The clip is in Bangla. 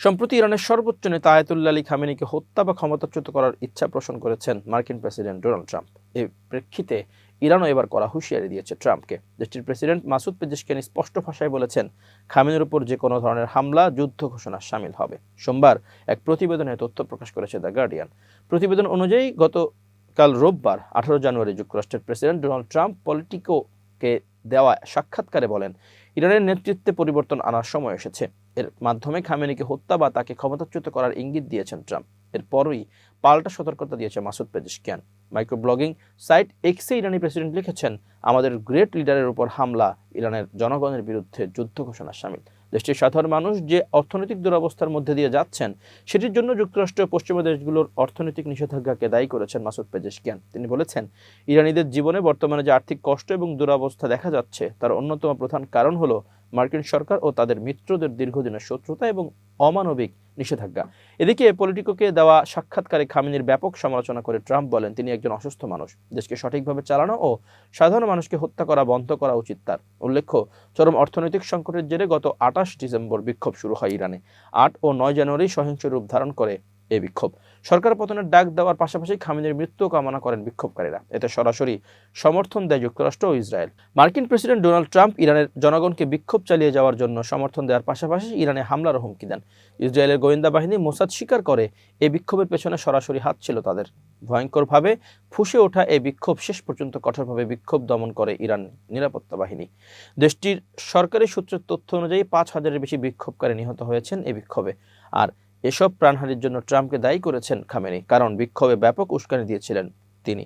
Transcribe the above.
সম্প্রতি ইরানের সর্বোচ্চ নেতা আয়াতুল্লাহ আলী খামেনিকে হত্যা বা ক্ষমতাচ্যুত করার ইচ্ছা পোষণ করেছেন মার্কিন প্রেসিডেন্ট ডোনাল্ড ট্রাম্প। এর প্রেক্ষিতে ইরানও এবার কড়া হুঁশিয়ারি দিয়েছে ট্রাম্পকে। দেশটির প্রেসিডেন্ট মাসুদ পেজেশকিয়ান স্পষ্ট ভাষায় বলেছেন, খামেনির উপর যে কোনো ধরনের হামলা যুদ্ধ ঘোষণার শামিল হবে। সোমবার এক প্রতিবেদনে তথ্য প্রকাশ করেছে দ্য গার্ডিয়ান। প্রতিবেদন অনুযায়ী গতকাল রোববার 18 জানুয়ারি যুক্তরাষ্ট্রের প্রেসিডেন্ট ডোনাল্ড ট্রাম্প পলিটিকোকে দেওয়া সাক্ষাৎকারে বলেন, ইরানের নেতৃত্বে পরিবর্তন আনার সময় এসেছে। এর মাধ্যমে খামেনিকে হত্যা বা তাকে ক্ষমতাচ্যুত করার ইঙ্গিত দিয়েছেন ট্রাম্প। এরপরই পাল্টা সতর্কতা দিয়েছে Masoud Pezeshkian. Micro blogging site এক্সে ইরানি প্রেসিডেন্ট লিখেছেন, আমাদের গ্রেট লিডারের উপর হামলা ইরানের জনগণের বিরুদ্ধে যুদ্ধ ঘোষণা শামিল। দেশটির সাধারণ মানুষ যে অর্থনৈতিক দুরবস্থার মধ্যে দিয়ে যাচ্ছেন, সেটির জন্য যুক্তরাষ্ট্র ও পশ্চিমা দেশগুলোর অর্থনৈতিক নিষেধাজ্ঞাকে দায়ী করেছেন মাসুদ পেজেশকিয়ান। তিনি বলেছেন, ইরানিদের জীবনে বর্তমানে যে আর্থিক কষ্ট এবং দুরবস্থা দেখা যাচ্ছে, তার অন্যতম প্রধান কারণ হলো মার্কিন সরকার ও তাদের মিত্রদের দীর্ঘদিনের শত্রুতা এবং অমানবিক নিষেধাজ্ঞা। এদিকে পলিটিকোকে দেওয়া সাক্ষাৎকারে খামেনির ব্যাপক সমালোচনা করে ট্রাম্প বলেন, তিনি একজন অসুস্থ মানুষ। দেশকে সঠিকভাবে চালানো ও সাধারণ মানুষকে হত্যা করা বন্ধ করা উচিত তার। উল্লেখ্য, চরম অর্থনৈতিক সংকটের জেরে গত 28 ডিসেম্বর বিক্ষোভ শুরু হয় ইরানে। 8 ও 9 জানুয়ারি সহিংস রূপ ধারণ করে এই বিক্ষোভ। সরকার পতনের ডাক দেওয়ার পাশাপাশি খামেনির মৃত্যু কামনা করেন বিক্ষোভকারীরা। এতে সরাসরি সমর্থন দেয় যুক্তরাষ্ট্র ও ইসরায়েল। মার্কিন প্রেসিডেন্ট ডোনাল্ড ট্রাম্প ইরানের জনগণকে বিক্ষোভ চালিয়ে যাওয়ার জন্য সমর্থন দেওয়ার পাশাপাশি ইরানে হামলার হুমকি দেন। ইসরায়েলের গোয়েন্দা বাহিনী মোসাদ স্বীকার করে, এই বিক্ষোভের পেছনে সরাসরি হাত ছিল তাদের। ভয়ঙ্করভাবে ফুঁসে ওঠা এই বিক্ষোভ শেষ পর্যন্ত কঠোরভাবে বিক্ষোভ দমন করে ইরান নিরাপত্তা বাহিনী। দেশটির সরকারি সূত্রের তথ্য অনুযায়ী 5,000-এর বেশি বিক্ষোভকারী নিহত হয়েছেন এই বিক্ষোভে। আর এসব প্রাণহানির জন্য ট্রাম্পকে দায়ী করেছেন খামেনি, কারণ বিক্ষোভে ব্যাপক উস্কানি দিয়েছিলেন তিনি।